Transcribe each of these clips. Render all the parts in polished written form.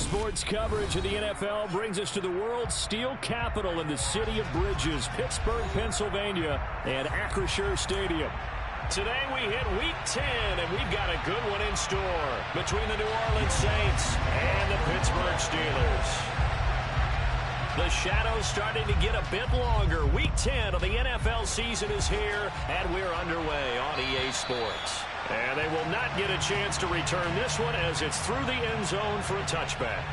Sports coverage of the NFL brings us to the world's steel capital in the city of bridges, Pittsburgh, Pennsylvania, and Acrisure Stadium. Today we hit Week 10, and we've got a good one in store between the New Orleans Saints and the Pittsburgh Steelers. The shadow's starting to get a bit longer. Week 10 of the NFL season is here, and we're underway on EA Sports. And they will not get a chance to return this one as it's through the end zone for a touchback.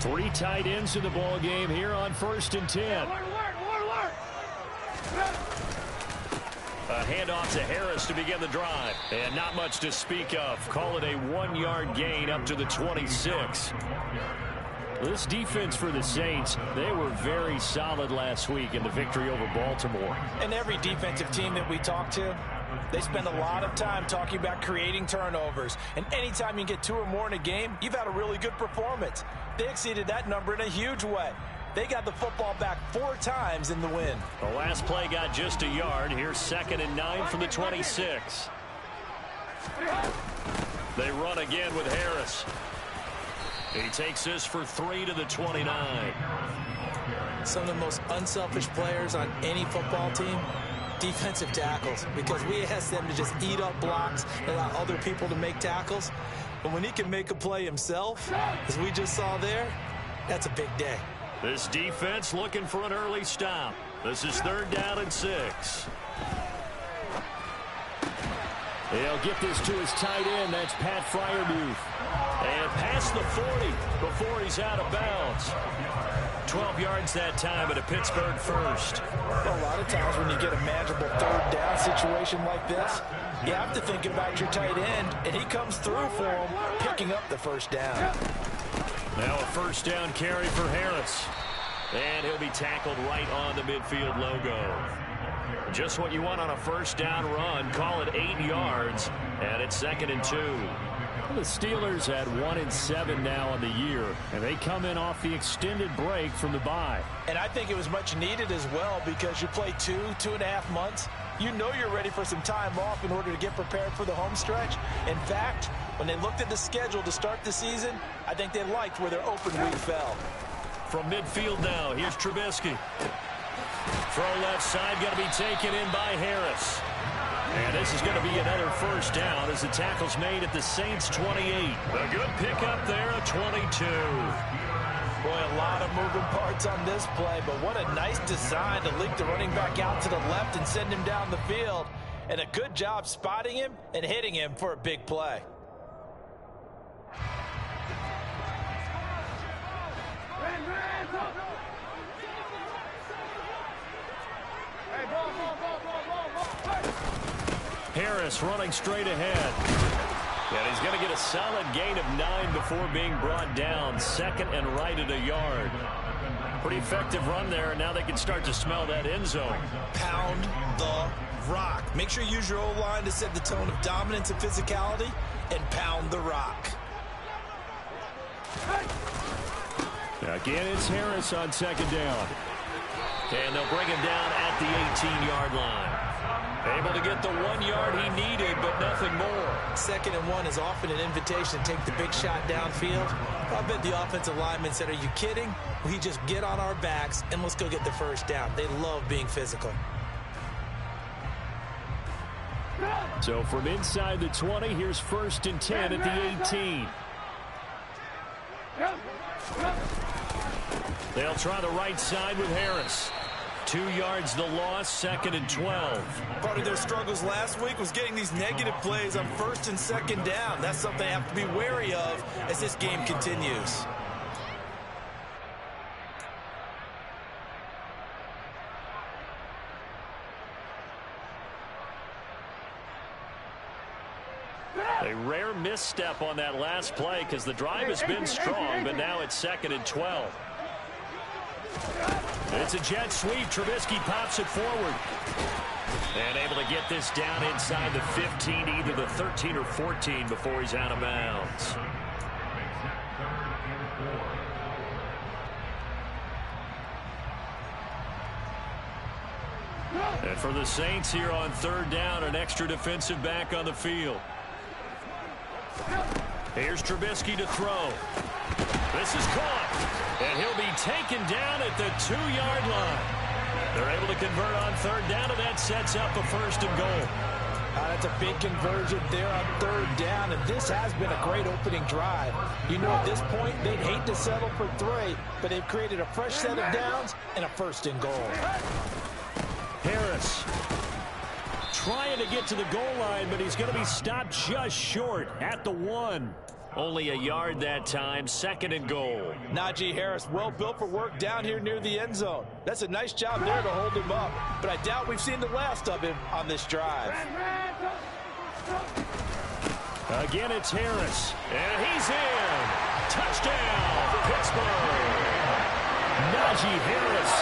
Three tight ends in the ball game here on 1st and 10. A handoff to Harris to begin the drive. And not much to speak of. Call it a 1-yard gain up to the 26. This defense for the Saints, they were very solid last week in the victory over Baltimore. And every defensive team that we talk to, they spend a lot of time talking about creating turnovers. And anytime you get 2 or more in a game, you've had a really good performance. They exceeded that number in a huge way. They got the football back 4 times in the win. The last play got just a yard. Here's 2nd and 9 from the 26. They run again with Harris. He takes this for 3 to the 29. Some of the most unselfish players on any football team, defensive tackles, because we ask them to just eat up blocks and allow other people to make tackles. But when he can make a play himself, as we just saw there, that's a big day. This defense looking for an early stop. This is 3rd down and 6. He'll get this to his tight end. That's Pat Freiermuth. And past the 40 before he's out of bounds. 12 yards that time at a Pittsburgh first. Well, a lot of times when you get a manageable 3rd down situation like this, you have to think about your tight end, and he comes through for him, picking up the 1st down. Now a 1st down carry for Harris. And he'll be tackled right on the midfield logo. Just what you want on a 1st down run. Call it 8 yards, and it's 2nd and 2. Well, the Steelers at 1-7 now on the year, and they come in off the extended break from the bye. And I think it was much needed as well, because you play 2.5 months. You know you're ready for some time off in order to get prepared for the home stretch. In fact, when they looked at the schedule to start the season, I think they liked where their open week fell. From midfield now, here's Trubisky. Throw left side, going to be taken in by Harris. And this is going to be another 1st down as the tackle's made at the Saints' 28. A good pickup there at 22. Boy, a lot of moving parts on this play, but what a nice design to leak the running back out to the left and send him down the field. And a good job spotting him and hitting him for a big play. Harris running straight ahead. And he's going to get a solid gain of 9 before being brought down. 2nd and right at a yard. Pretty effective run there. Now they can start to smell that end zone. Pound the rock. Make sure you use your O-line to set the tone of dominance and physicality, and pound the rock. Again, it's Harris on 2nd down. And they'll bring him down at the 18-yard line. Able to get the 1 yard he needed, but nothing more. 2nd and 1 is often an invitation to take the big shot downfield. I bet the offensive lineman said, are you kidding? We just get on our backs and let's go get the 1st down. They love being physical. So from inside the 20, here's 1st and 10 at the 18. They'll try the right side with Harris. 2 yards the loss, 2nd and 12. Part of their struggles last week was getting these negative plays on 1st and 2nd down. That's something they have to be wary of as this game continues. A rare misstep on that last play because the drive has been strong, but now it's 2nd and 12. It's a jet sweep. Trubisky pops it forward. And able to get this down inside the 15, either the 13 or 14 before he's out of bounds. And for the Saints here on third down, an extra defensive back on the field. Here's Trubisky to throw. This is caught. And he'll be taken down at the 2-yard line. They're able to convert on third down, and that sets up a first and goal. That's a big conversion there on third down, and this has been a great opening drive. You know, at this point, they'd hate to settle for 3, but they've created a fresh set of downs and a first and goal. Harris trying to get to the goal line, but he's going to be stopped just short at the 1. Only a yard that time, second and goal. Najee Harris, well built for work down here near the end zone. That's a nice job there to hold him up, but I doubt we've seen the last of him on this drive. Again, it's Harris, and he's in. Touchdown, Pittsburgh. Najee Harris,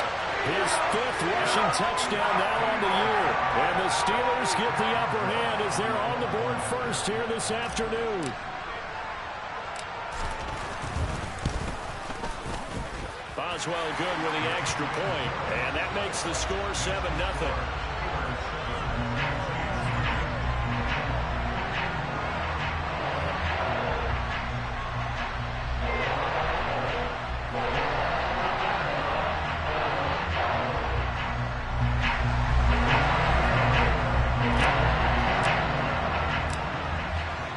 his 5th rushing touchdown now on the year. And the Steelers get the upper hand as they're on the board first here this afternoon. Boswell good with the extra point, and that makes the score 7-0.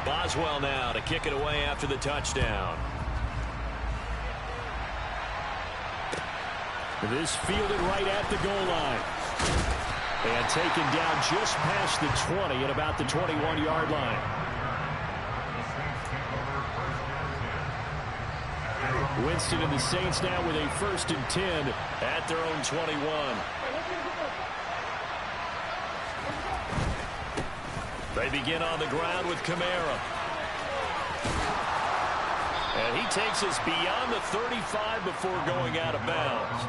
Boswell now to kick it away after the touchdown. This fielded right at the goal line. And taken down just past the 20 at about the 21-yard line. Winston and the Saints now with a 1st and 10 at their own 21. They begin on the ground with Kamara. And he takes us beyond the 35 before going out of bounds.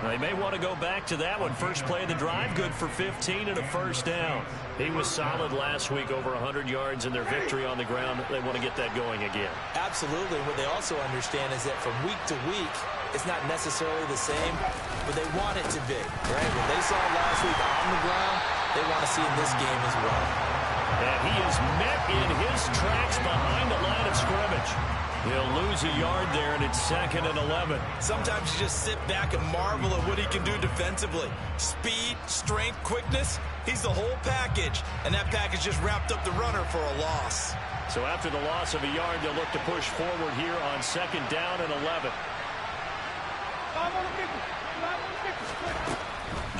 They may want to go back to that one. First play of the drive, good for 15 and a first down. He was solid last week, over 100 yards in their victory on the ground. They want to get that going again. Absolutely. What they also understand is that from week to week, it's not necessarily the same, but they want it to be, right? What they saw last week on the ground, they want to see in this game as well. And he is met in his tracks behind the line of scrimmage. He'll lose a yard there, and it's 2nd and 11. Sometimes you just sit back and marvel at what he can do defensively. Speed, strength, quickness, he's the whole package. And that package just wrapped up the runner for a loss. So after the loss of a yard, they'll look to push forward here on 2nd down and 11.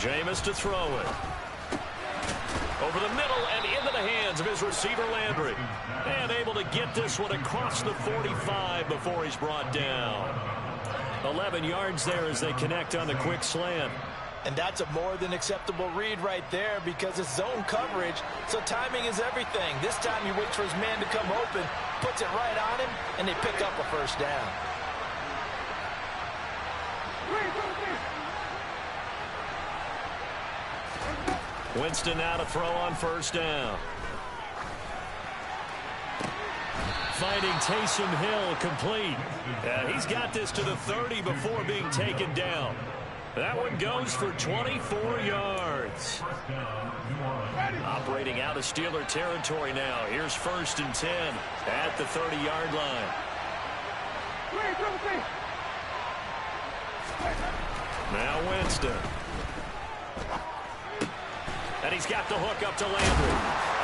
Jameis to throw it. Over the middle and into the hands of his receiver Landry. And able to get this one across the 45 before he's brought down. 11 yards there as they connect on the quick slant. And that's a more than acceptable read right there because it's zone coverage, so timing is everything. This time he waits for his man to come open, puts it right on him, and they pick up a first down. Winston now to throw on first down. Finding Taysom Hill complete. And he's got this to the 30 before being taken down. That one goes for 24 yards. Operating out of Steeler territory now. Here's 1st and 10 at the 30-yard line. Now Winston. And he's got the hook up to Landry.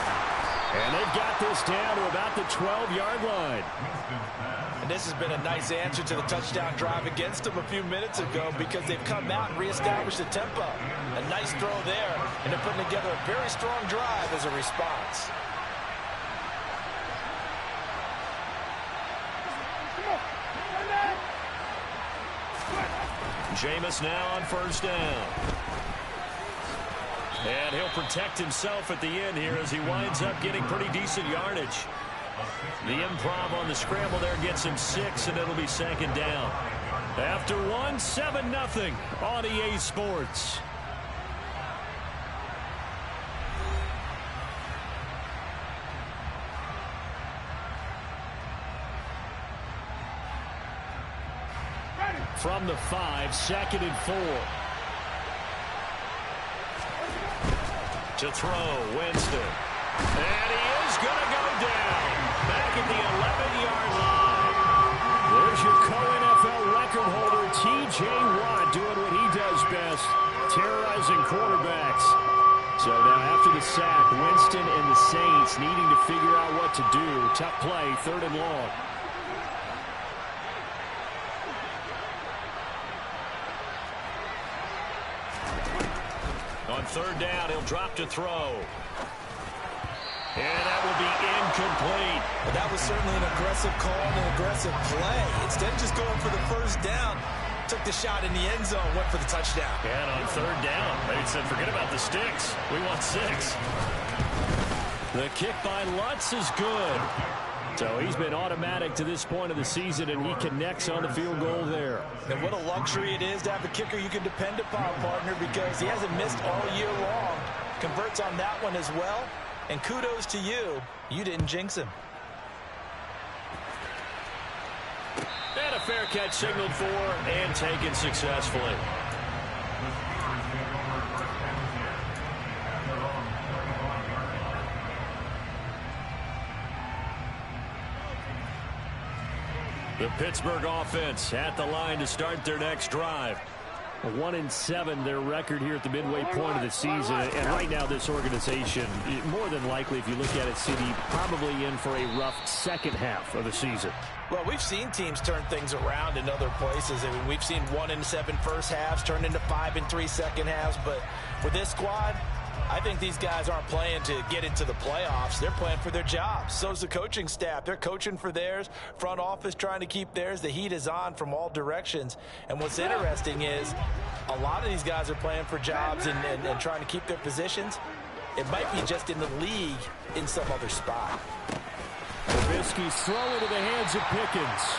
And they've got this down to about the 12-yard line. And this has been a nice answer to the touchdown drive against them a few minutes ago because they've come out and reestablished the tempo. A nice throw there, and they're putting together a very strong drive as a response. Jameis now on first down. And he'll protect himself at the end here as he winds up getting pretty decent yardage. The improv on the scramble there gets him 6, and it'll be 2nd down. After 1, 7-0 on EA Sports. From the 5, 2nd and 4. To throw, Winston. And he is going to go down. Back at the 11-yard line. There's your co-NFL record holder, T.J. Watt, doing what he does best, terrorizing quarterbacks. So now after the sack, Winston and the Saints needing to figure out what to do. Tough play, 3rd and long. On 3rd down, he'll drop to throw. And that will be incomplete. But that was certainly an aggressive call and an aggressive play. Instead of just going for the 1st down, took the shot in the end zone, went for the touchdown. And on 3rd down, they said, forget about the sticks. We want 6. The kick by Lutz is good. So he's been automatic to this point of the season, and he connects on the field goal there. And what a luxury it is to have a kicker you can depend upon, partner, because he hasn't missed all year long. Converts on that one as well. And kudos to you. You didn't jinx him. And a fair catch signaled for and taken successfully. The Pittsburgh offense at the line to start their next drive. 1-7 their record here at the midway point of the season, and right now this organization, more than likely if you look at it, City, probably in for a rough second half of the season. Well, we've seen teams turn things around in other places. I mean, we've seen 1-7 first halves turn into 5-3 second halves, but for this squad, I think these guys aren't playing to get into the playoffs. They're playing for their jobs. So's the coaching staff. They're coaching for theirs. Front office trying to keep theirs. The heat is on from all directions. And what's interesting is a lot of these guys are playing for jobs and trying to keep their positions. It might be just in the league in some other spot. Trubisky's throw into the hands of Pickens.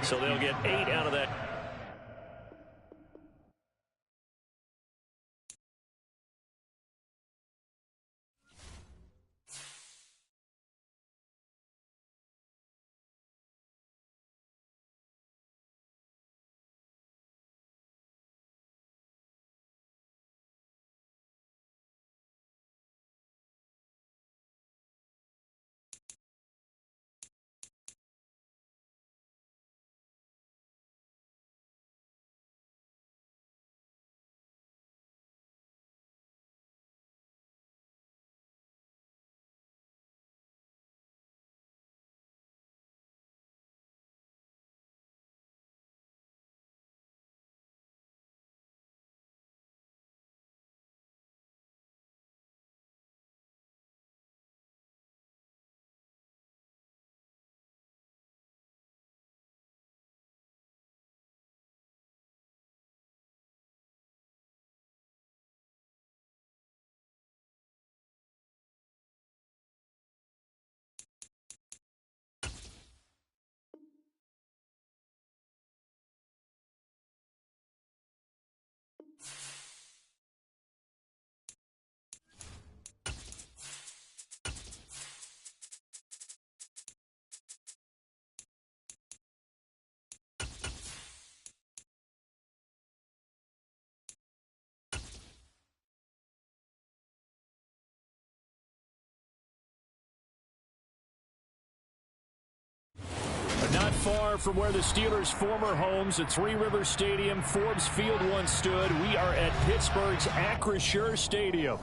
So they'll get 8 out of that. Not far from where the Steelers' former homes at Three Rivers Stadium, Forbes Field once stood, we are at Pittsburgh's Acrisure Stadium.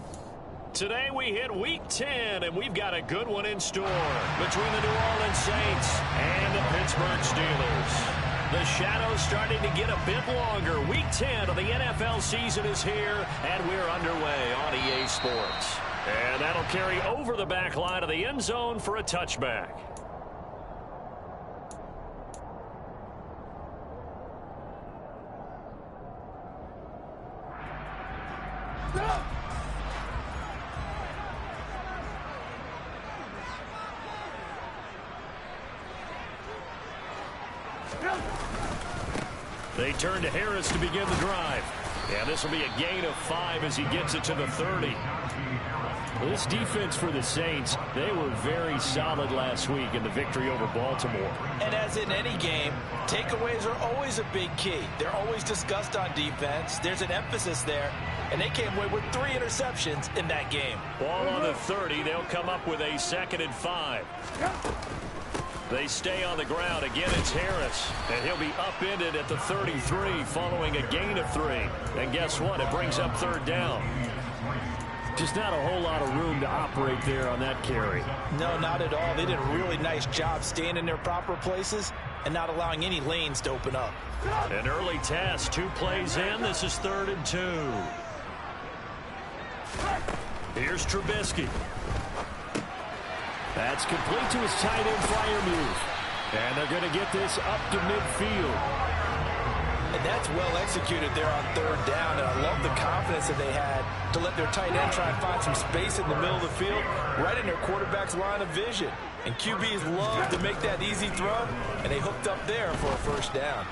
Today we hit Week 10, and we've got a good one in store between the New Orleans Saints and the Pittsburgh Steelers. The shadow's starting to get a bit longer. Week 10 of the NFL season is here, and we're underway on EA Sports. And that'll carry over the back line of the end zone for a touchback. They turn to Harris to begin the drive. And this will be a gain of 5 as he gets it to the 30. This defense for the Saints, they were very solid last week in the victory over Baltimore. And as in any game, takeaways are always a big key. They're always discussed on defense. There's an emphasis there, and they came away with 3 interceptions in that game. Ball on the 30. They'll come up with a 2nd and 5. They stay on the ground. Again, it's Harris, and he'll be upended at the 33 following a gain of 3. And guess what? It brings up 3rd down. Just not a whole lot of room to operate there on that carry. No, not at all. They did a really nice job staying in their proper places and not allowing any lanes to open up. An early test, 2 plays in. This is 3rd and 2. Here's Trubisky. That's complete to his tight end flyer move. And they're going to get this up to midfield. And that's well executed there on 3rd down. And I love the confidence that they had to let their tight end try and find some space in the middle of the field, right in their quarterback's line of vision. And QBs love to make that easy throw, and they hooked up there for a 1st down.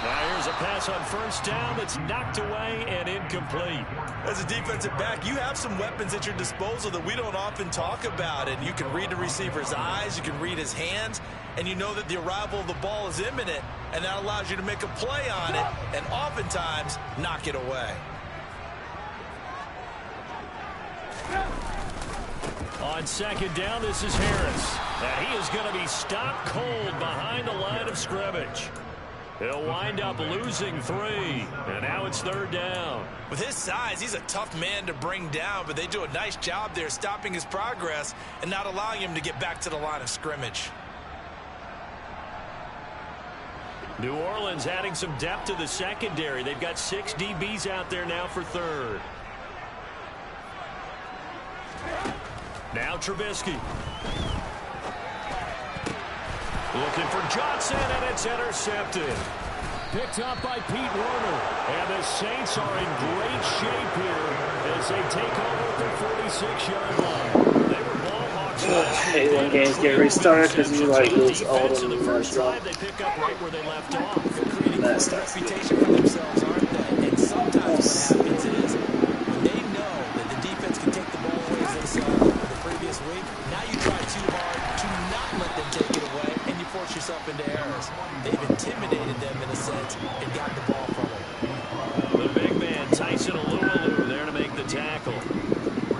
Now here's a pass on 1st down that's knocked away and incomplete. As a defensive back, you have some weapons at your disposal that we don't often talk about. And you can read the receiver's eyes, you can read his hands, and you know that the arrival of the ball is imminent, and that allows you to make a play on it and oftentimes knock it away. On 2nd down, this is Harris. And he is going to be stopped cold behind the line of scrimmage. He'll wind up losing 3, and now it's 3rd down. With his size, he's a tough man to bring down, but they do a nice job there stopping his progress and not allowing him to get back to the line of scrimmage. New Orleans adding some depth to the secondary. They've got 6 DBs out there now for 3rd. Now Trubisky. Looking for Johnson, and it's intercepted. Picked up by Pete Werner. And the Saints are in great shape here as they take over at the 46-yard line. They were ball hawks last week. I hate when games get restarted because you like lose all of them. The first drive, they pick up right where they left off. They're creating a reputation for themselves, aren't they? And sometimes what happens is when they know that the defense can take the ball away as they saw the previous week, now you try too hard to not let them take it away, and you force yourself into errors. They've intimidated them in a sense and got the ball from them. The big man, Tyson Alualu, there to make the tackle.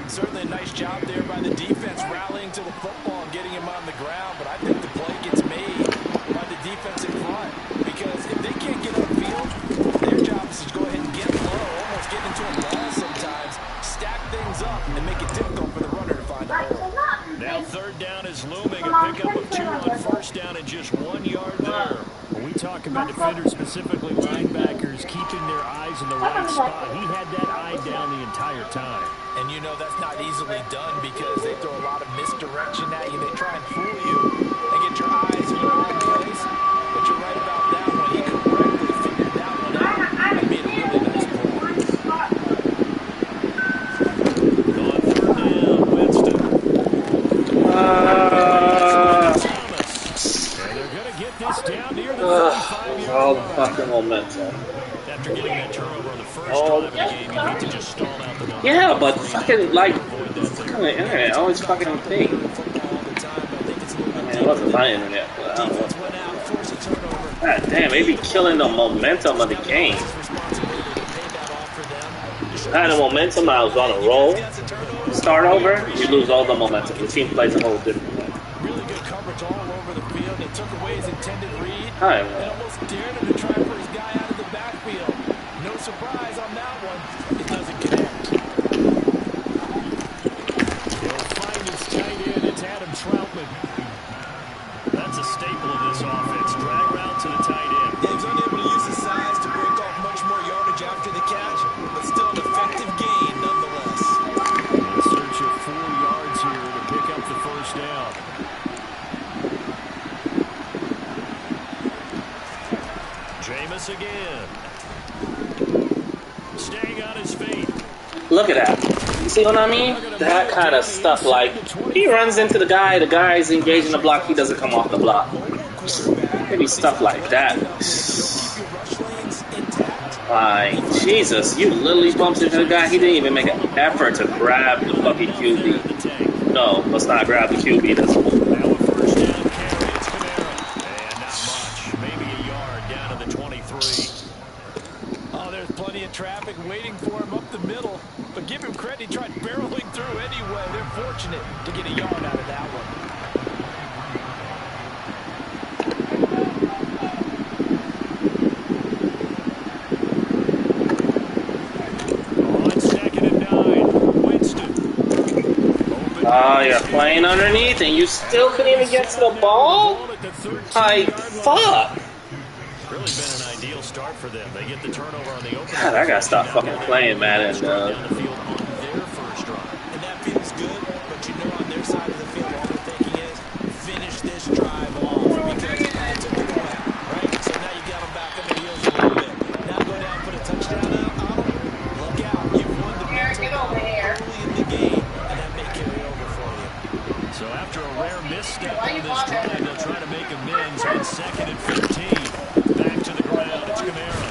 Certainly a nice job there by the defense rallying to the football and getting him on the ground, but I think the play gets made by the defense in front because if they can't get upfield, their job is to go ahead and get low, almost get into a ball sometimes, stack things up, and make it difficult for the runner to find a hole. Now 3rd down is looming, a pickup of 2 on 1st down and just 1 yard there. When we talk about defenders, specifically linebackers, keeping their eyes in the right spot, he had that eye down the entire time. And you know that's not easily done because they throw a lot of misdirection at you. They try and fool you and get your eyes in the wrong place. But you're right about that one. He correctly figured that one out and made a really nice play. On 3rd down, Winston. And they're going to get this down near the 35-yard all line. fucking momentum. After getting that turnover on the first drive of the game, you need to just stall out the momentum. Yeah, but fucking like fucking the internet always fucking thing. I mean, it wasn't my internet, but I don't know. God damn, they be killing the momentum of the game. I had the momentum, I was on a roll. Start over, you lose all the momentum. The team plays a whole different way. Really good coverage all over the field. They took away his intended read Hi, and almost dared him to try for his guy out of the backfield. No surprise on that one. It doesn't connect. He'll find his tight end. It's Adam Troutman. That's a staple of this offense. Drag route to the tight end. Yeah, he's unable to use his size to break off much more yardage after the catch, but still an effective gain nonetheless. In search of 4 yards here to pick up the 1st down. Jameis again. Staying on his feet. Look at that. You see what I mean? That kind of stuff, like, he runs into the guy's engaging the block, he doesn't come off the block. Maybe stuff like that. Like, Jesus, you literally bumped into the guy. He didn't even make an effort to grab the fucking QB. No, let's not grab the QB. That's now a first down carry. It's Kamara. And not much. Maybe a yard down to the 23. Oh, there's plenty of traffic waiting for him up the middle. But give him credit, he tried barreling through anyway. They're fortunate to get a yard out of that one. On 2nd and 9. Winston. oh, you're playing underneath and you still couldn't even get to the ball? Like, fuck. Really been an ideal start for them. They get the turnover on the open. God, I gotta stop fucking playing Madden, down the field on their first drive. And that feels good, but you know on their side of the field, all they're thinking is finish this drive off because it's a good one, right? So now you got them back on the heels a little bit. Now go down and put a touchdown on them. Look out. You've won the mental battle early in the game, and that may carry over for you. So after a rare misstep on this drive, they'll try to make amends on 2nd and 15. Back to the ground. It's Kamara.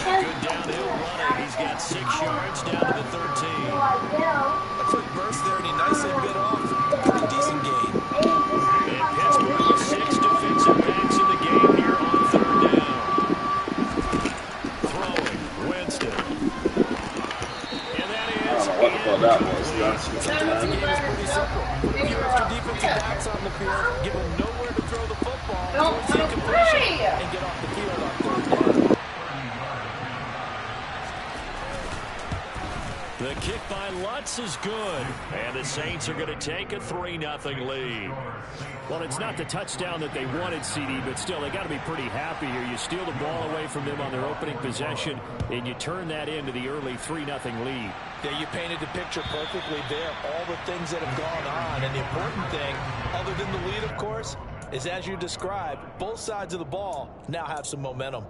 Good downhill running. He's got 6 yards down to the 13. A quick burst there, and he nicely bit off. Pretty decent gain. And Pittsburgh with 6 defensive backs in the game here on 3rd down. Throwing. Winston. And that is I don't know what the fuck that was. Sometimes the game is pretty simple. Put a few extra defensive backs on the field, give them nowhere to throw the football, force the incompletion, and get off the field on 3rd down. The kick by Lutz is good. And the Saints are going to take a 3-0 lead. Well, it's not the touchdown that they wanted, CD, but still, they got to be pretty happy here. You steal the ball away from them on their opening possession, and you turn that into the early 3-0 lead. Yeah, you painted the picture perfectly there. All the things that have gone on. And the important thing, other than the lead, of course, is as you described, both sides of the ball now have some momentum.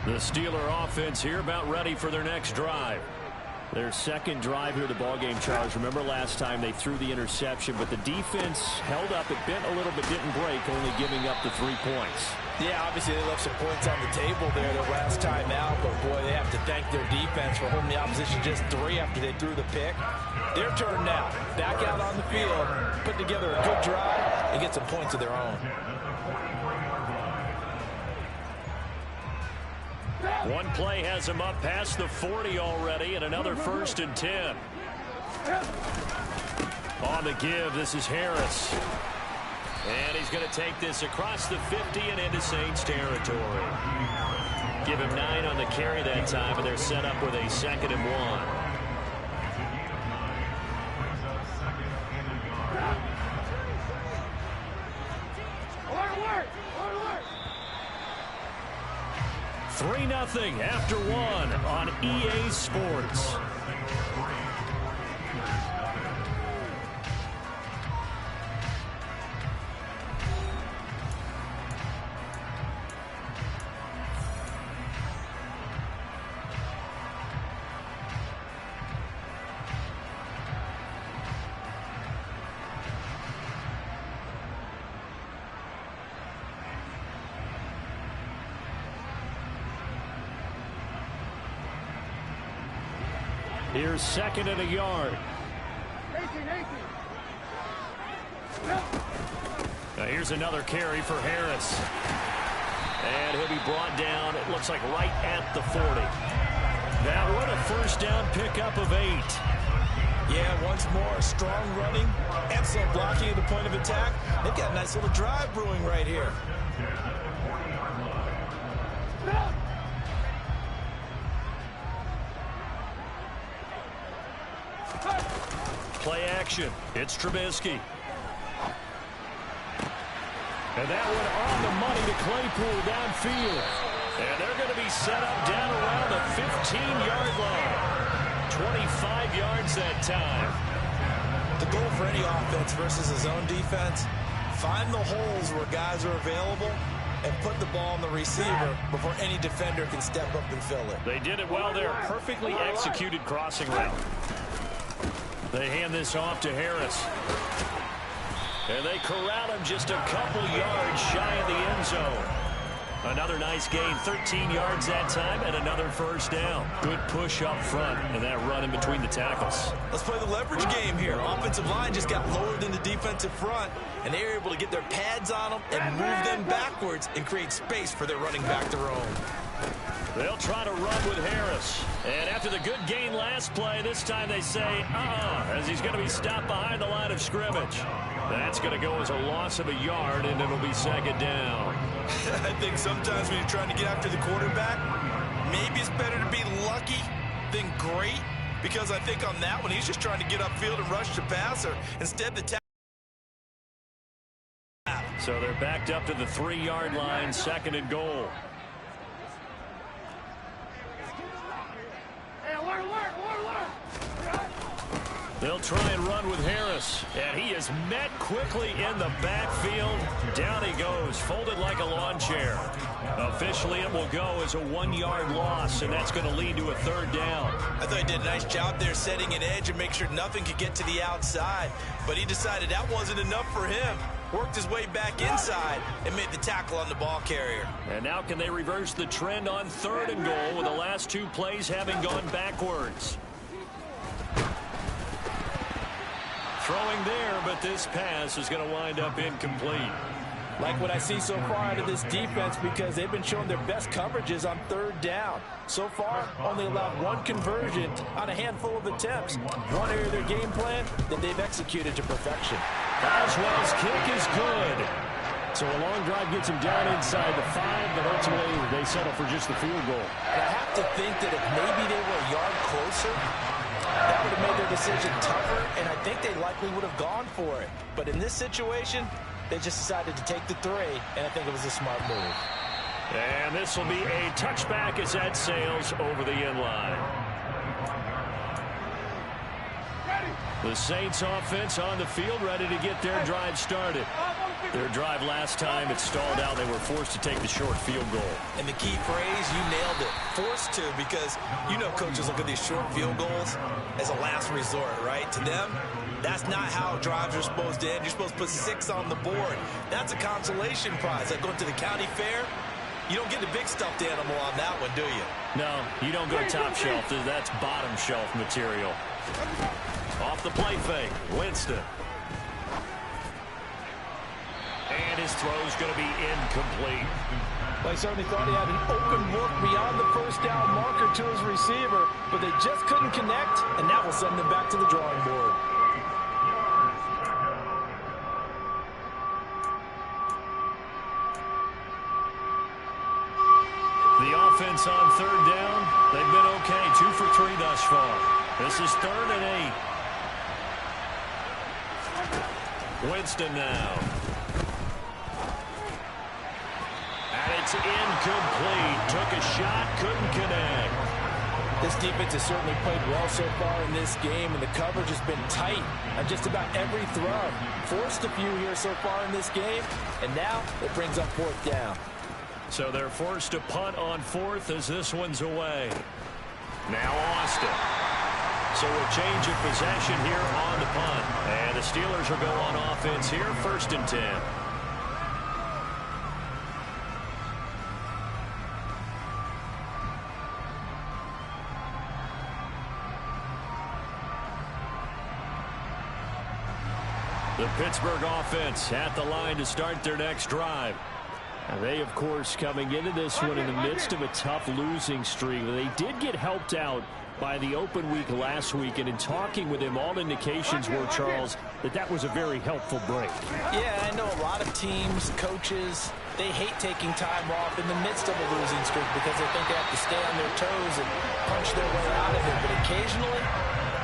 The Steeler offense here about ready for their next drive. Their second drive here of the ballgame, Charles. Remember last time they threw the interception, but the defense held up. It bent a little but didn't break, only giving up the 3 points. Yeah, obviously they left some points on the table there their last time out, but boy, they have to thank their defense for holding the opposition just 3 after they threw the pick. Their turn now. Back out on the field, put together a good drive, and get some points of their own. One play has him up past the 40 already, and another 1st and 10. On the give, this is Harris. And he's going to take this across the 50 and into Saints territory. Give him 9 on the carry that time, and they're set up with a 2nd and 1. 3-0 after 1 on EA Sports. Here's 2nd and a yard. Now here's another carry for Harris. And he'll be brought down, it looks like right at the 40. Now what a first down pickup of 8. Yeah, once more, strong running, excellent blocking at the point of attack. They've got a nice little drive brewing right here. Play action. It's Trubisky. And that one on the money to Claypool downfield. And they're going to be set up down around the 15-yard line. 25 yards that time. The goal for any offense versus his own defense, find the holes where guys are available and put the ball on the receiver before any defender can step up and fill it. They did it well there. Perfectly executed crossing route. They hand this off to Harris. And they corral him just a couple yards shy of the end zone. Another nice gain, 13 yards that time, and another first down. Good push up front, and that run in between the tackles. Let's play the leverage game here. Offensive line just got lowered in the defensive front, and they were able to get their pads on them and move them backwards and create space for their running back to roam. They'll try to run with Harris. And after the good gain last play, this time they say, as he's going to be stopped behind the line of scrimmage. That's going to go as a loss of a yard, and it'll be second down. I think sometimes when you're trying to get after the quarterback, maybe it's better to be lucky than great, because I think on that one, he's just trying to get upfield and rush the passer. Instead, the tackle. So they're backed up to the 3-yard line, second and goal. They'll try and run with Harris, and he is met quickly in the backfield. Down he goes, folded like a lawn chair. Officially, it will go as a 1-yard loss, and that's going to lead to a third down. I thought he did a nice job there setting an edge and make sure nothing could get to the outside, but he decided that wasn't enough for him. Worked his way back inside and made the tackle on the ball carrier. And now can they reverse the trend on third and goal with the last 2 plays having gone backwards? Throwing there, but this pass is going to wind up incomplete. Like what I see so far out of this defense, because they've been showing their best coverages on third down. So far, only allowed 1 conversion on a handful of attempts. One area of their game plan that they've executed to perfection. Oswald's kick is good. So a long drive gets him down inside the 5, but ultimately they settle for just the field goal. And I have to think that if maybe they were a yard closer, that would have made their decision tougher, and I think they likely would have gone for it. But in this situation, they just decided to take the 3, and I think it was a smart move. And this will be a touchback as that sails over the end line. The Saints offense on the field, ready to get their drive started. Their drive last time, it stalled out. They were forced to take the short field goal. And the key phrase, you nailed it, forced to, because you know coaches look at these short field goals as a last resort, right? To them, that's not how drives are supposed to end. You're supposed to put 6 on the board. That's a consolation prize. Like going to the county fair, you don't get the big stuffed animal on that one, do you? No, you don't go top shelf. That's bottom shelf material. Off the play fake, Winston. And his throw's going to be incomplete. Well, I certainly thought he had an open look beyond the first down marker to his receiver, but they just couldn't connect, and that will send them back to the drawing board. The offense on third down, they've been okay. 2 for 3 thus far. This is 3rd and 8. Winston now. And it's incomplete. Took a shot, couldn't connect. This defense has certainly played well so far in this game, and the coverage has been tight on just about every throw. Forced a few here so far in this game, and now it brings up 4th down. So they're forced to punt on 4th as this one's away. Now Austin. So a change of possession here on the punt. And the Steelers will go on offense here, 1st and 10. The Pittsburgh offense at the line to start their next drive. And they, of course, coming into this one in the midst of a tough losing streak. They did get helped out by the open week last week, and in talking with him, all indications were, Charles, that was a very helpful break. Yeah, I know a lot of teams, coaches, they hate taking time off in the midst of a losing streak because they think they have to stay on their toes and punch their way out of it. But occasionally,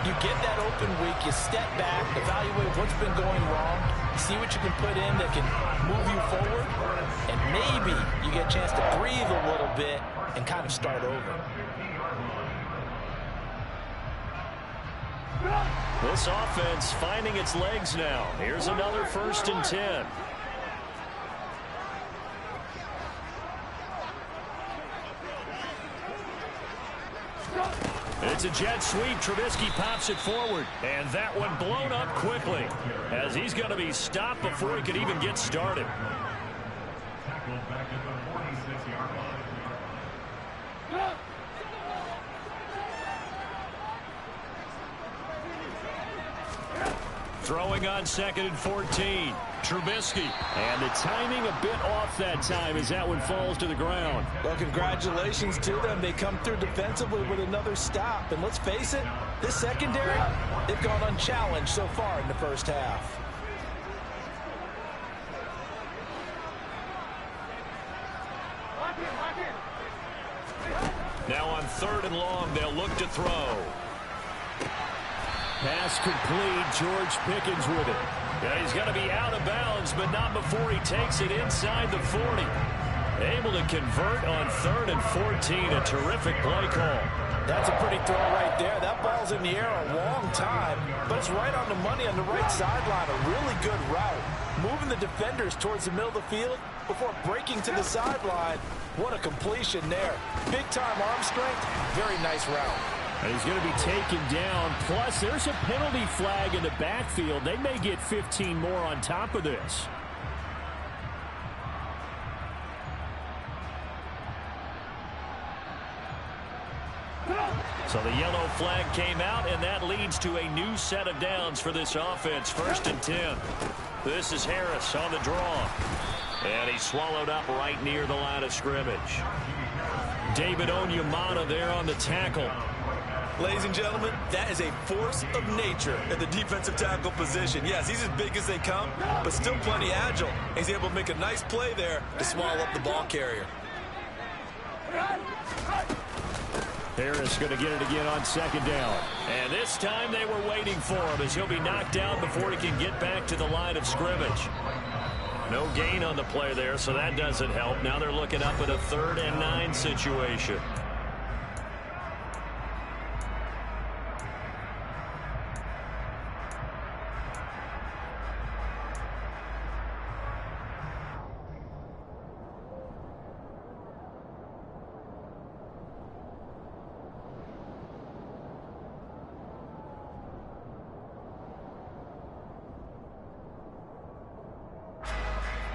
you get that open week, you step back, evaluate what's been going wrong, see what you can put in that can move you forward, and maybe you get a chance to breathe a little bit and kind of start over. This offense finding its legs now. Here's another 1st and 10. It's a jet sweep. Trubisky pops it forward. And that one blown up quickly as he's going to be stopped before he could even get started. Throwing on 2nd and 14. Trubisky. And the timing a bit off that time as that one falls to the ground. Well, congratulations to them. They come through defensively with another stop. And let's face it, this secondary, they've gone unchallenged so far in the first half. Now on 3rd and long, they'll look to throw. Pass complete. George Pickens with it. Yeah, he's going to be out of bounds, but not before he takes it inside the 40. Able to convert on 3rd and 14. A terrific play call. That's a pretty throw right there. That ball's in the air a long time, but it's right on the money on the right sideline. A really good route. Moving the defenders towards the middle of the field before breaking to the sideline. What a completion there. Big-time arm strength. Very nice route. And he's going to be taken down. Plus, there's a penalty flag in the backfield. They may get 15 more on top of this. So the yellow flag came out, and that leads to a new set of downs for this offense. 1st and 10. This is Harris on the draw. And he's swallowed up right near the line of scrimmage. David Onyemata there on the tackle. Ladies and gentlemen, that is a force of nature at the defensive tackle position. Yes, he's as big as they come, but still plenty agile. He's able to make a nice play there to swallow up the ball carrier. Harris going to get it again on 2nd down. And this time they were waiting for him as he'll be knocked down before he can get back to the line of scrimmage. No gain on the play there, so that doesn't help. Now they're looking up at a 3rd and 9 situation.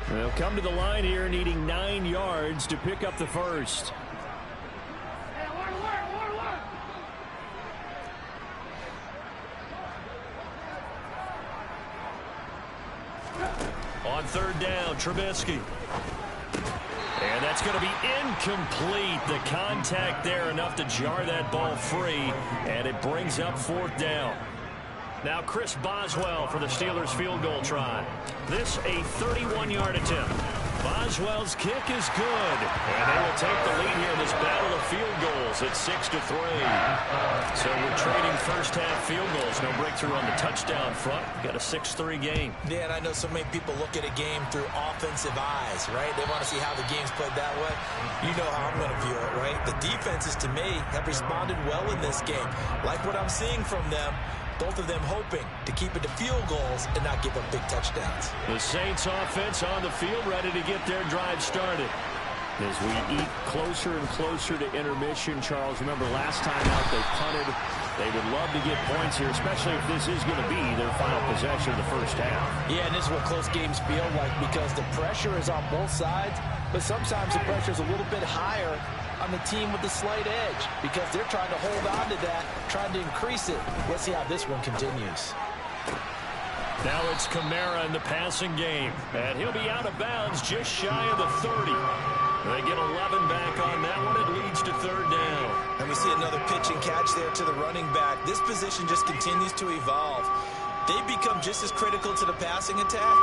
They'll come to the line here needing 9 yards to pick up the first. On 3rd down, Trubisky. And that's going to be incomplete. The contact there enough to jar that ball free, and it brings up 4th down. Now Chris Boswell for the Steelers field goal try. This a 31-yard attempt. Boswell's kick is good. And they will take the lead here in this battle of field goals at 6-3. So we're trading first half field goals. No breakthrough on the touchdown front. Got a 6-3 game. Yeah, and I know so many people look at a game through offensive eyes, right? They want to see how the game's played that way. You know how I'm going to view it, right? The defenses, to me, have responded well in this game. Like what I'm seeing from them. Both of them hoping to keep it to field goals and not give up big touchdowns. The Saints offense on the field ready to get their drive started. As we eat closer and closer to intermission, Charles, remember last time out they punted. They would love to get points here, especially if this is going to be their final possession of the first half. Yeah, and this is what close games feel like because the pressure is on both sides, but sometimes the pressure is a little bit higher on the team with the slight edge because they're trying to hold on to that, trying to increase it. Let's see how this one continues. Now it's Kamara in the passing game, and he'll be out of bounds just shy of the 30. They get 11 back on that one. It leads to 3rd down. And we see another pitch and catch there to the running back. This position just continues to evolve. They've become just as critical to the passing attack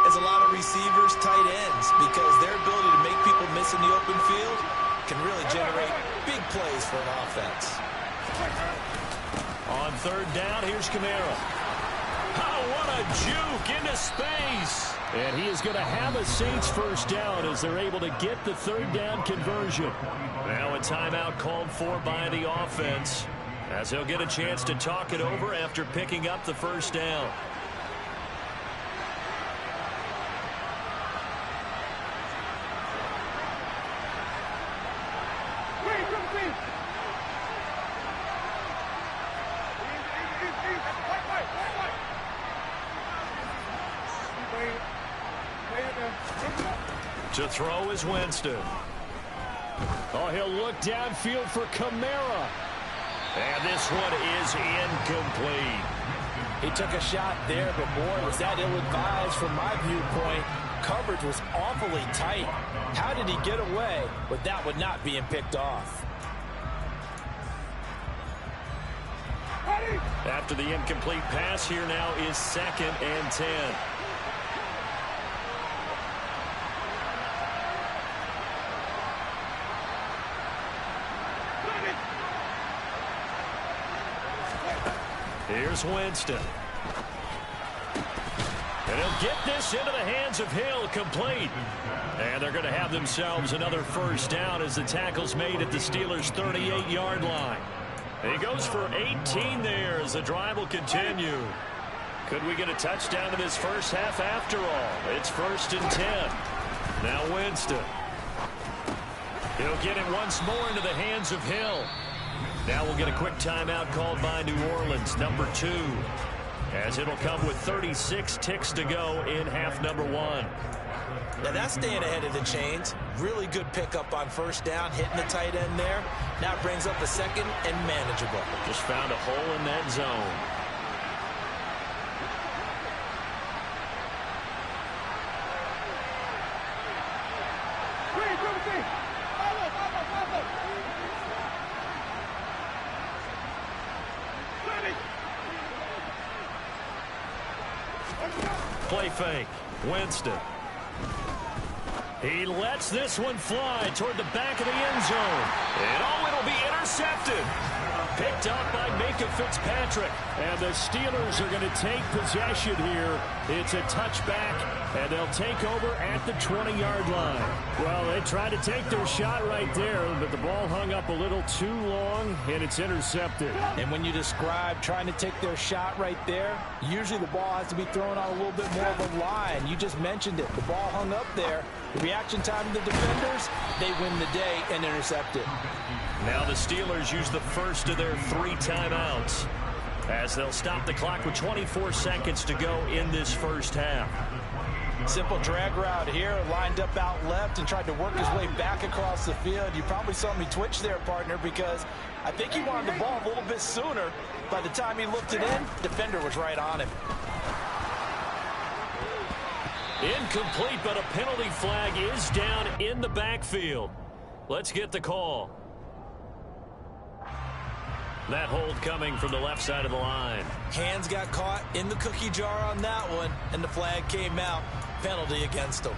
as a lot of receivers, tight ends, because their ability to make people miss in the open field can really generate big plays for an offense. On 3rd down, here's Kamara. Oh, what a juke into space. And he is going to have a Saints first down as they're able to get the 3rd down conversion. Now a timeout called for by the offense as he'll get a chance to talk it over after picking up the first down. To throw is Winston. Oh, he'll look downfield for Kamara. And this one is incomplete. He took a shot there, but boy, was that ill-advised from my viewpoint. Coverage was awfully tight. How did he get away with that one not being picked off? After the incomplete pass, here now is 2nd and 10. Here's Winston. And he'll get this into the hands of Hill, complete. And they're going to have themselves another first down as the tackle's made at the Steelers' 38-yard line. He goes for 18 there as the drive will continue. Could we get a touchdown in this first half after all? It's 1st and 10. Now Winston. He'll get it once more into the hands of Hill. Now we'll get a quick timeout called by New Orleans, number 2. As it'll come with 36 ticks to go in half number 1. Now that's staying ahead of the chains. Really good pickup on first down, hitting the tight end there. Now brings up a 2nd and manageable. Just found a hole in that zone. Play fake. Winston. He lets this one fly toward the back of the end zone. And oh, it'll be intercepted. Picked up by Micah Fitzpatrick. And the Steelers are going to take possession here. It's a touchback, and they'll take over at the 20-yard line. Well, they tried to take their shot right there, but the ball hung up a little too long, and it's intercepted. And when you describe trying to take their shot right there, usually the ball has to be thrown on a little bit more of a line. You just mentioned it. The ball hung up there. The reaction time of the defenders, they win the day and intercept it. Now the Steelers use the first of their 3 timeouts as they'll stop the clock with 24 seconds to go in this first half. Simple drag route here, lined up out left and tried to work his way back across the field. You probably saw me twitch there, partner, because I think he wanted the ball a little bit sooner. By the time he looked it in, defender was right on him. Incomplete, but a penalty flag is down in the backfield. Let's get the call. That hold coming from the left side of the line. Hands got caught in the cookie jar on that one, and the flag came out. Penalty against him.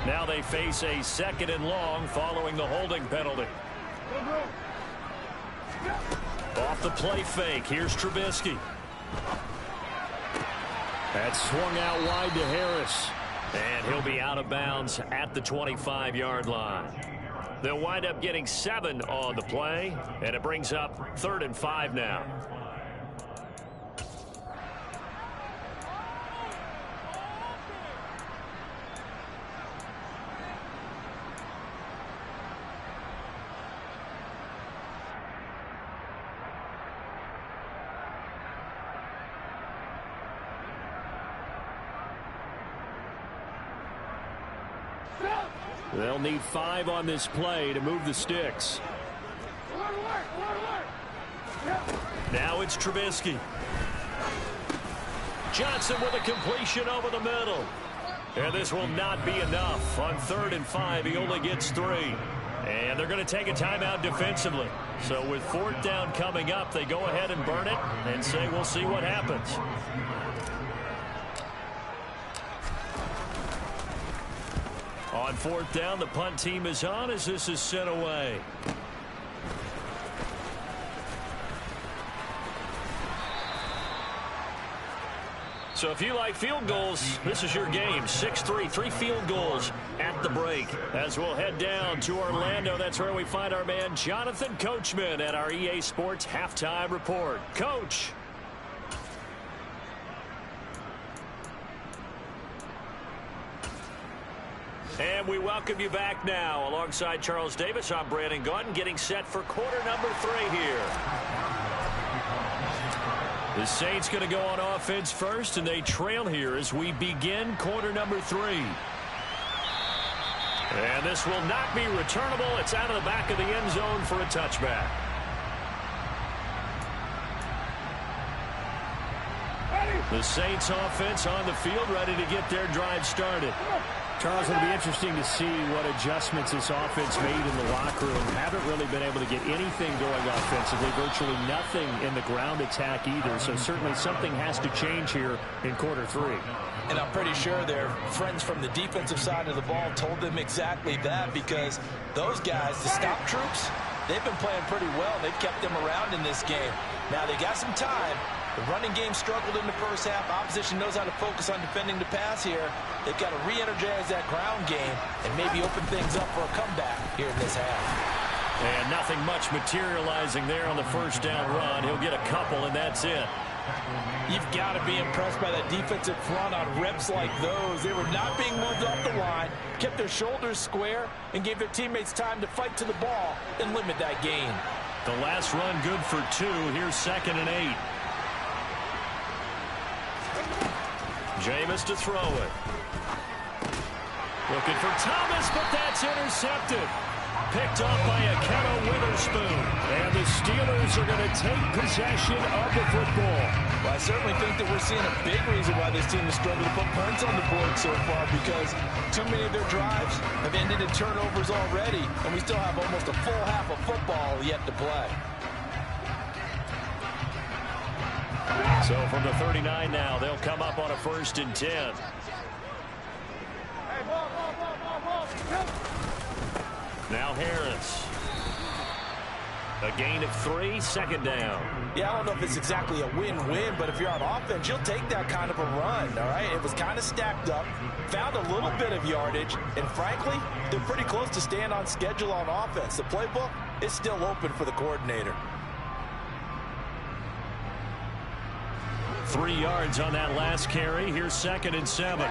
Now they face a 2nd and long following the holding penalty. Off the play fake. Here's Trubisky. That's swung out wide to Harris. And he'll be out of bounds at the 25-yard line. They'll wind up getting 7 on the play, and it brings up 3rd and 5 now. They'll need 5 on this play to move the sticks. Now it's Trubisky. Johnson with a completion over the middle. And this will not be enough. On 3rd and 5, he only gets 3. And they're going to take a timeout defensively. So with 4th down coming up, they go ahead and burn it and say we'll see what happens. On 4th down, the punt team is on as this is sent away. So if you like field goals, this is your game. 6-3, 3 field goals at the break. As we'll head down to Orlando, that's where we find our man Jonathan Coachman at our EA Sports Halftime Report. Coach. And we welcome you back now. Alongside Charles Davis, I'm Brandon Gaudin, getting set for quarter number 3 here. The Saints going to go on offense first, and they trail here as we begin quarter number 3. And this will not be returnable. It's out of the back of the end zone for a touchback. The Saints offense on the field, ready to get their drive started. Charles, it'll be interesting to see what adjustments this offense made in the locker room. Haven't really been able to get anything going offensively, virtually nothing in the ground attack either. So certainly something has to change here in quarter 3. And I'm pretty sure their friends from the defensive side of the ball told them exactly that, because those guys, the stop troops, they've been playing pretty well. They've kept them around in this game. Now they got some time. The running game struggled in the first half. Opposition knows how to focus on defending the pass here. They've got to re-energize that ground game and maybe open things up for a comeback here in this half. And nothing much materializing there on the first down run. He'll get a couple, and that's it. You've got to be impressed by that defensive front on reps like those. They were not being moved off the line, kept their shoulders square, and gave their teammates time to fight to the ball and limit that gain. The last run good for 2. Here's 2nd and 8. Jameis to throw it. Looking for Thomas, but that's intercepted. Picked up by Akenna Witherspoon. And the Steelers are going to take possession of the football. Well, I certainly think that we're seeing a big reason why this team has struggled to put points on the board so far, because too many of their drives have ended in turnovers already, and we still have almost a full half of football yet to play. So from the 39 now, they'll come up on a 1st and 10. Now Harris. A gain of 3, 2nd down. Yeah, I don't know if it's exactly a win-win, but if you're on offense, you'll take that kind of a run, all right? It was kind of stacked up, found a little bit of yardage, and frankly, they're pretty close to staying on schedule on offense. The playbook is still open for the coordinator. 3 yards on that last carry. Here's 2nd and 7.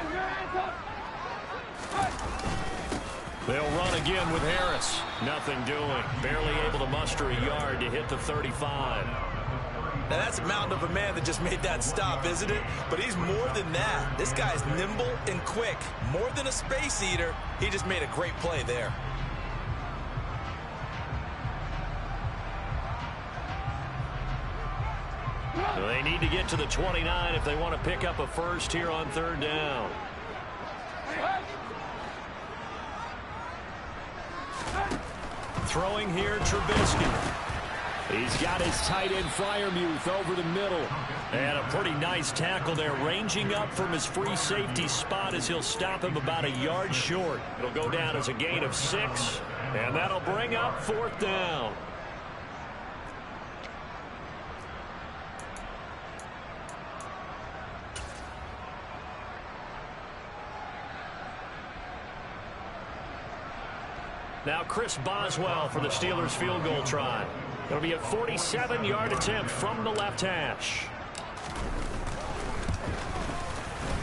They'll run again with Harris. Nothing doing. Barely able to muster a yard to hit the 35. Now that's a mountain of a man that just made that stop, isn't it? But he's more than that. This guy's nimble and quick. More than a space eater. He just made a great play there. They need to get to the 29 if they want to pick up a first here on 3rd down. Throwing here, Trubisky. He's got his tight end Freiermuth over the middle. And a pretty nice tackle there, ranging up from his free safety spot as he'll stop him about a yard short. It'll go down as a gain of 6, and that'll bring up 4th down. Now Chris Boswell for the Steelers field goal try. It'll be a 47-yard attempt from the left hash.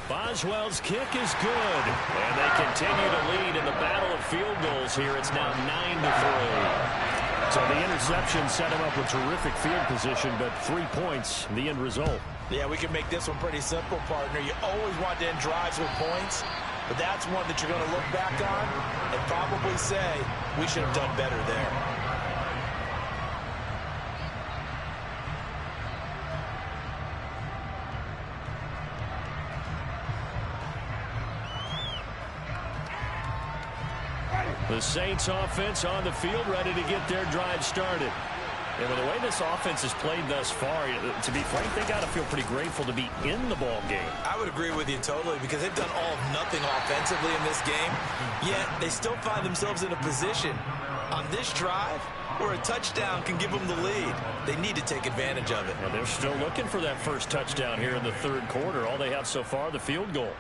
Boswell's kick is good. And they continue to lead in the battle of field goals here. It's now 9-3. So the interception set him up with terrific field position, but 3 points, the end result. Yeah, we can make this one pretty simple, partner. You always want to end drives with points. But that's one that you're going to look back on and probably say, we should have done better there. The Saints offense on the field, ready to get their drive started. And with the way this offense has played thus far, to be frank, they got to feel pretty grateful to be in the ball game. I would agree with you totally, because they've done all of nothing offensively in this game, yet they still find themselves in a position on this drive where a touchdown can give them the lead. They need to take advantage of it. And they're still looking for that first touchdown here in the 3rd quarter. All they have so far, the field goal.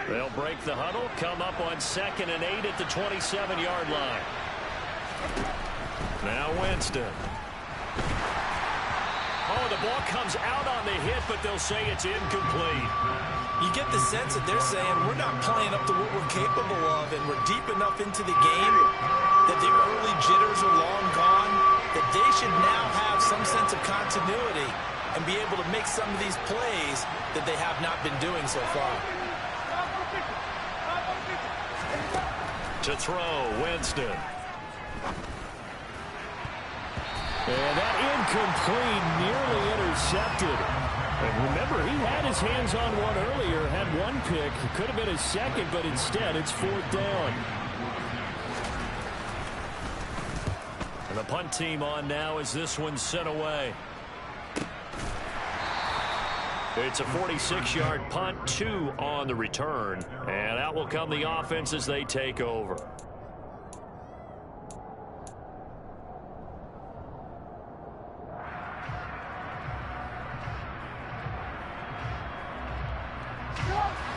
They'll break the huddle, come up on 2nd and 8 at the 27-yard line. Now Winston. Oh, the the ball comes out on the hit, but they'll say it's incomplete. You get the sense that they're saying we're not playing up to what we're capable of, and we're deep enough into the game that the early jitters are long gone, that they should now have some sense of continuity and be able to make some of these plays that they have not been doing so far. To throw, Winston. And that incomplete, nearly intercepted. And remember, he had his hands on one earlier, had one pick. It could have been his second, but instead it's 4th down. And the punt team on now as this one's sent away. It's a 46-yard punt, 2 on the return. And out will come the offense as they take over.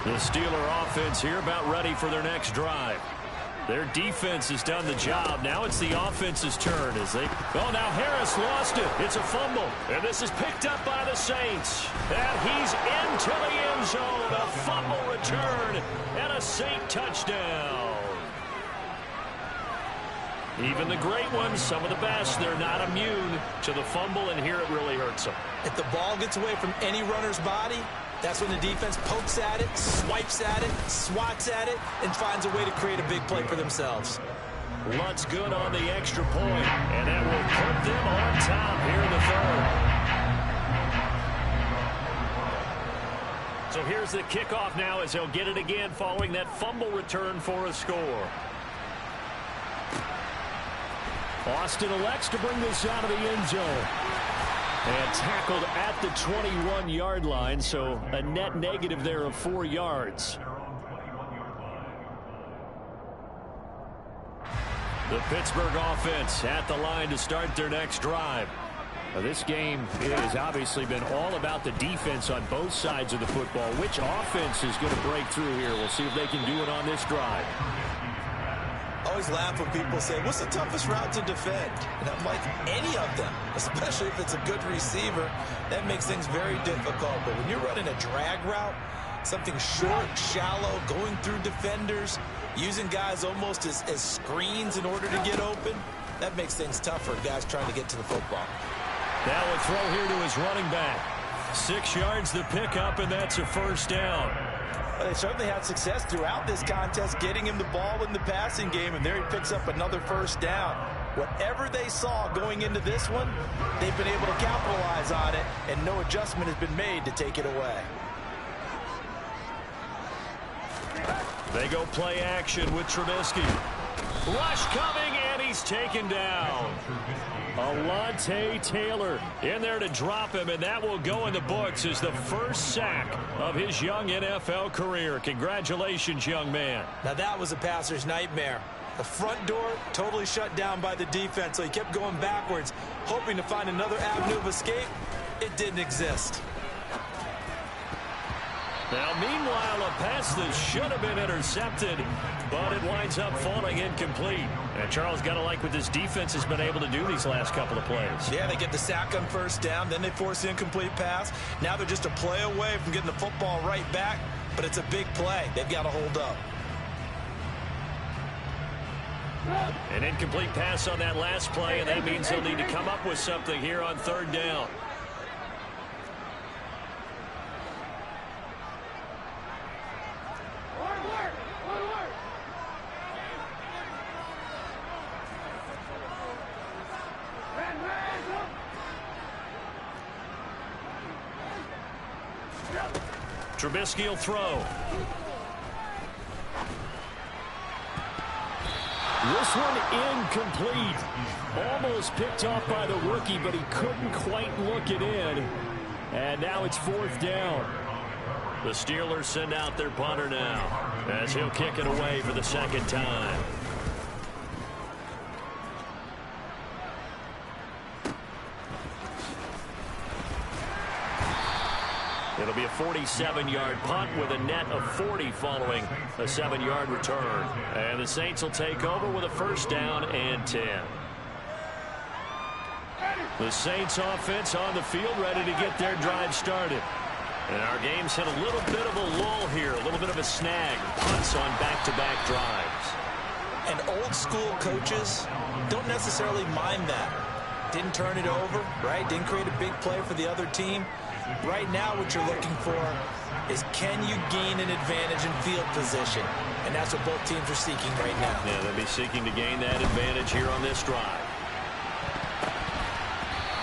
The Steeler offense here about ready for their next drive. Their defense has done the job. Now it's the offense's turn as they... Oh, now Harris lost it. It's a fumble. And this is picked up by the Saints. And he's into the end zone. A fumble return and a Saint touchdown. Even the great ones, some of the best, they're not immune to the fumble, and here it really hurts them. If the ball gets away from any runner's body, that's when the defense pokes at it, swipes at it, swats at it, and finds a way to create a big play for themselves. Lutt's good on the extra point, and that will put them on top here in the third. So here's the kickoff now as they'll get it again following that fumble return for a score. Austin elects to bring this out of the end zone. And tackled at the 21-yard line, so a net negative there of 4 yards. The Pittsburgh offense at the line to start their next drive. Now, this game has obviously been all about the defense on both sides of the football. Which offense is going to break through here? We'll see if they can do it on this drive. I always laugh when people say, what's the toughest route to defend? And I'm like, any of them, especially if it's a good receiver. That makes things very difficult. But when you're running a drag route, something short, shallow, going through defenders, using guys almost as screens in order to get open, that makes things tougher, guys trying to get to the football. Now a throw here to his running back. 6 yards the pickup, and that's a first down. Well, they certainly had success throughout this contest getting him the ball in the passing game, and there he picks up another first down. Whatever they saw going into this one, they've been able to capitalize on it, and no adjustment has been made to take it away. They go play action with Trubisky. Rush coming, and he's taken down. Alontae Taylor in there to drop him, and that will go in the books as the first sack of his young NFL career. Congratulations, young man. Now that was a passer's nightmare. The front door totally shut down by the defense, so he kept going backwards, hoping to find another avenue of escape. It didn't exist. Now, meanwhile, a pass that should have been intercepted, but it winds up falling incomplete. And Charles, got to like what this defense has been able to do these last couple of plays. Yeah, they get the sack on first down, then they force the incomplete pass. Now they're just a play away from getting the football right back, but it's a big play. They've got to hold up. An incomplete pass on that last play, and that means they'll need to come up with something here on third down. Trubisky will throw. This one incomplete. Almost picked off by the rookie, but he couldn't quite look it in. And now it's fourth down. The Steelers send out their punter now as he'll kick it away for the second time. It'll be a 47-yard punt with a net of 40 following a 7-yard return. And the Saints will take over with a first down and 10. The Saints offense on the field, ready to get their drive started. And our game's hit a little bit of a lull here, a little bit of a snag. Punts on back-to-back drives. And old school coaches don't necessarily mind that. Didn't turn it over, right? Didn't create a big play for the other team. Right now what you're looking for is, can you gain an advantage in field position? And that's what both teams are seeking right now. Yeah, they'll be seeking to gain that advantage here on this drive.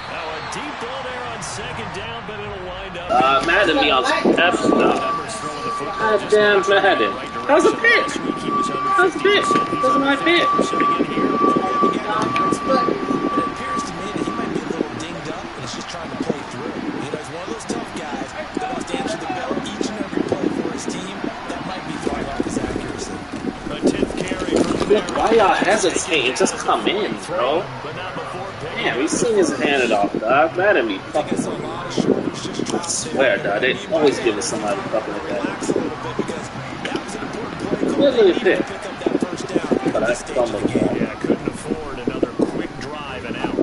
Now a deep ball there on second down, but it'll wind up. Madden be on some F stuff. God damn Madden. How's the pitch? How's the pitch? How's my pitch? Trying to play through. You know, he's one of those tough guys that wants to answer the bell each and every play for his team. That might be throwing off his accuracy. A 10th carry. Why y'all hesitate? Just come in, bro. Damn, he's seen his handed off, dog. Madden be fucking. I swear, dog. They always give it somebody fucking like that. Look at the pick. But I fumbled the ball. Yeah, couldn't afford another quick drive and out.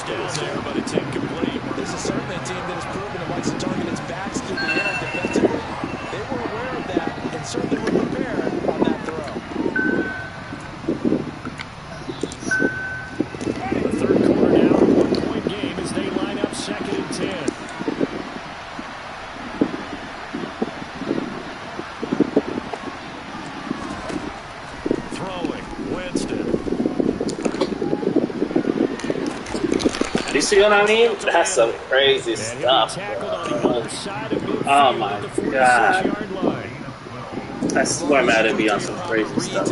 There, but it's incomplete. This is certainly a team that has proven it likes to target its backs through the air defensively. They were aware of that and certainly were prepared on that throw. The third quarter now, 1-point game as they line up 2nd and 10. Throwing, Winston. You see what I mean? That's some crazy stuff, bro. Oh my god. I swear Madden be on some crazy stuff.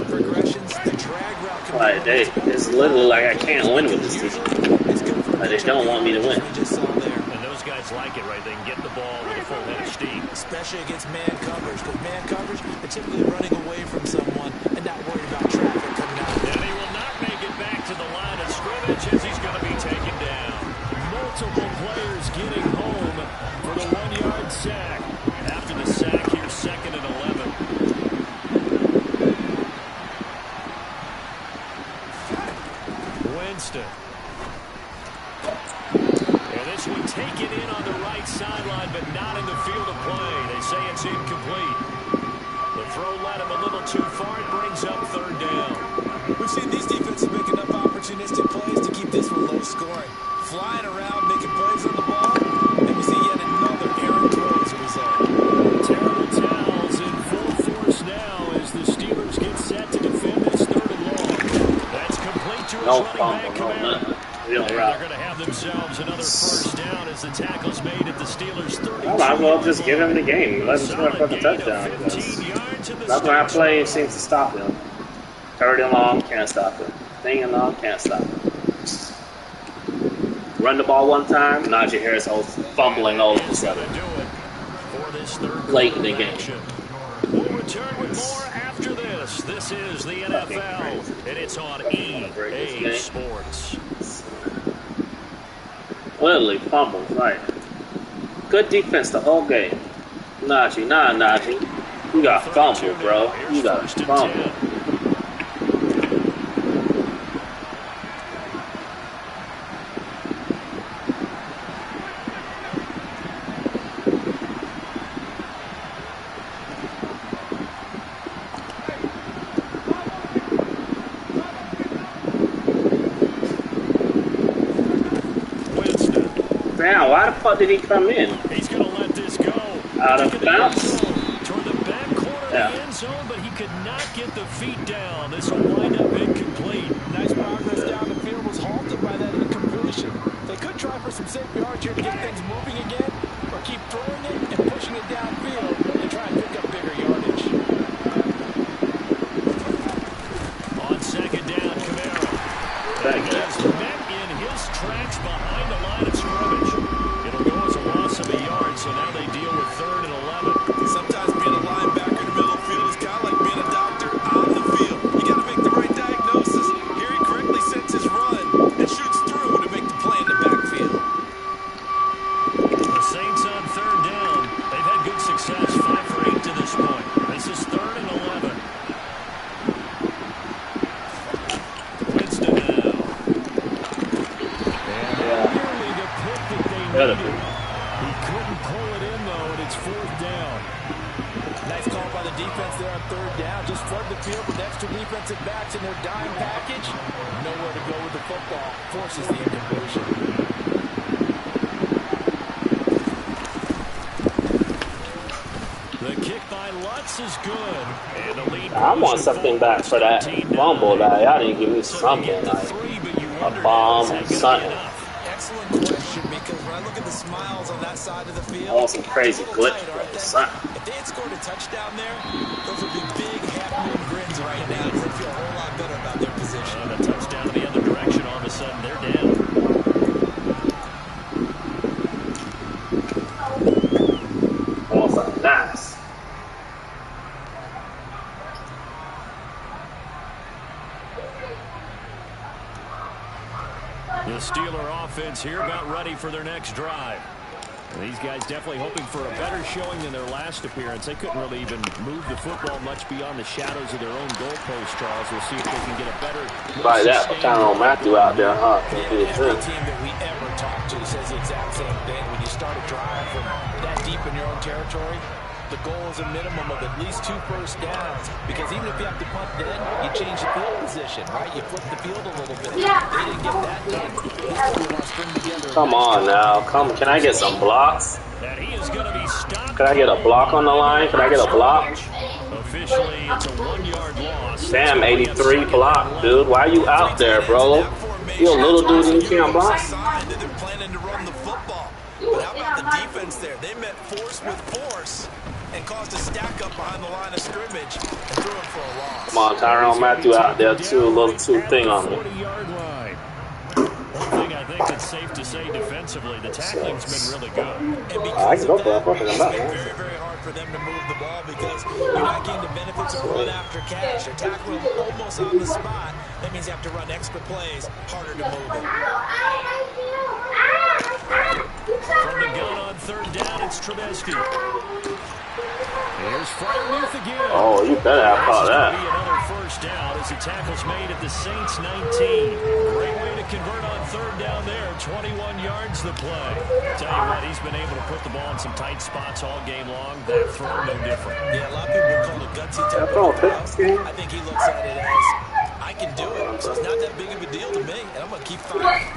Like, it's literally like I can't win with this team. Like, they don't want me to win. And those guys like it, right? They can get the ball with a full head of steam. Especially against man coverage. With man coverage, they're typically running away from someone and not worried about traffic coming out. And he will not make it back to the line of scrimmage as he's going to be taken down. Multiple players getting home for the 1-yard sack. After the sack here, 2nd and 11. Winston. And this one taken in on the right sideline, but not in the field of play. They say it's incomplete. The throw led him a little too far. It brings up 3rd down. We've seen these defenses make enough opportunistic plays to keep this one low scoring. Flying around, making plays on the ball, and we see yet another errant throw as a result. Terrible towels in full force now as the Steelers get set to defend this 3rd and long. That's complete to his running back, Kamara. They're going to have themselves another first down as the tackle's made at the Steelers' 32. I might as well just give him the game. Let him score a fucking touchdown. Nothing I play seems to stop him. 3rd and long, can't stop him. 3rd and long, can't stop him. Run the ball one time, Najee Harris fumbling all of a sudden. Late in the game. We'll return with more after this. This is the NFL, and it's on EA Sports. Literally fumbles, right. Good defense the whole game. Najee. You got fumbled, bro. You got fumbled. Damn, why the fuck did he come in? He's going to let this go. Out of bounds? Toward the back corner of the end zone, but he could not get the feet down. This will wind up incomplete. Nice progress down the field was halted by that incompletion. They could try for some safe yards here to get things moving again, or keep throwing it and pushing it downfield and try and pick up bigger yardage. On 2nd down, Kamara. He's met in his tracks behind the line of scrimmage. It'll go as a loss of a yard, so now they deal with 3rd and 11. Sometimes being a linebacker in the middle of the field is kind of like being a doctor on the field. You got to make the right diagnosis. Here he correctly sets his run and shoots through to make the play in the backfield. The Saints on 3rd down. They've had good success, 5 for 8 to this point. This is 3rd and 11. Better needed. be. He couldn't pull it in, though, and it's 4th down. Nice call by the defense there on 3rd down. Just flood the field with extra defensive backs in their dime package. Nowhere to go with the football. Forces the incompletion. The kick by Lutz is good. And the lead I want something back for that fumble that y'all didn't give me something like a bomb or something. Excellent question, because when I look at the smiles on that side of the field, I want some crazy glitch, bro. Something. if they had scored a touchdown there, those would be big half-moon grins right now, because they feel a whole lot better about their position. And a touchdown in the other direction, all of a sudden they're down. I want something nice. The Steeler offense here about ready for their next drive. And these guys definitely hoping for a better showing than their last appearance. They couldn't really even move the football much beyond the shadows of their own goalpost, Charles. We'll see if they can get a better... Like that, Tyrone Matthew out there, huh? Every team that we ever talk to says the exact same thing. When you start a drive from that deep in your own territory, the goal is a minimum of at least 2 first downs. Because even if you have to punt then, you change the field position, right? You flip the field a little bit. They didn't get that done. Come on now. Can I get some blocks? And he is going to be stopped. Can I get a block on the line? Can I get a block? Officially, it's a 1-yard loss. Damn, 83 block, dude. Why are you out there, bro? You a little dude and you can't block? They're planning to run the football. But how about the defense there? They met force with force and caused a stack up behind the line of scrimmage and threw him for a loss. Come on, Tyrone Matthew out there too. A little too thing on me. 40-yard line. One thing I think that's safe to say defensively, the tackling's been really good. And I can go for that. it's been very, very hard for them to move the ball because you're not getting the benefits of run after catch. They're tackling almost on the spot. That means you have to run extra plays, harder to move it. From the gun on 3rd down, it's Trubisky. Here's Freiermuth again. Oh, you better have caught that. Be another first down as the tackle's made at the Saints 19. Great way to convert on 3rd down there. 21 yards the play. Tell you what, he's been able to put the ball in some tight spots all game long. That throw no different. Yeah, a lot of people call it gutsy type of throw. I think he looks at it as, I can do it, so it's not that big of a deal to me, and I'm going to keep fighting.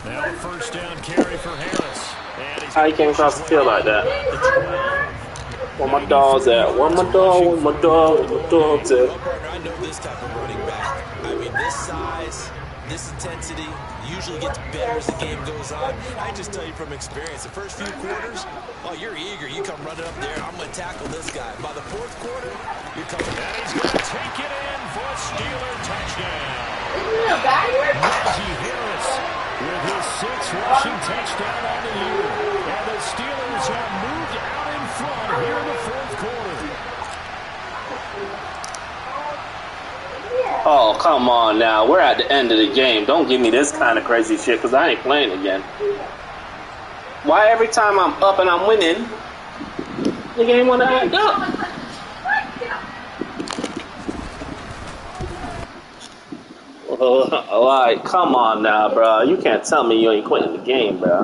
Now a first down carry for Harris. How you came across the field like that? Where my dog's at? Where my dog? Where my dog? Where my dog's at? Well, partner, I know this type of running back. I mean, this size, this intensity usually gets better as the game goes on. I just tell you from experience, the first few quarters, oh, you're eager. You come running up there, I'm going to tackle this guy. By the 4th quarter, you're coming back. He's going to take it in for a Steeler touchdown. Najee Harris with his 6th rushing touchdown on the year. And the Steelers have moved out in front here in the 4th quarter. Oh, come on now. We're at the end of the game. Don't give me this kind of crazy shit because I ain't playing again. Why every time I'm up and I'm winning, the game want to act up? Like, come on now, bro. You can't tell me you ain't quitting the game, bro.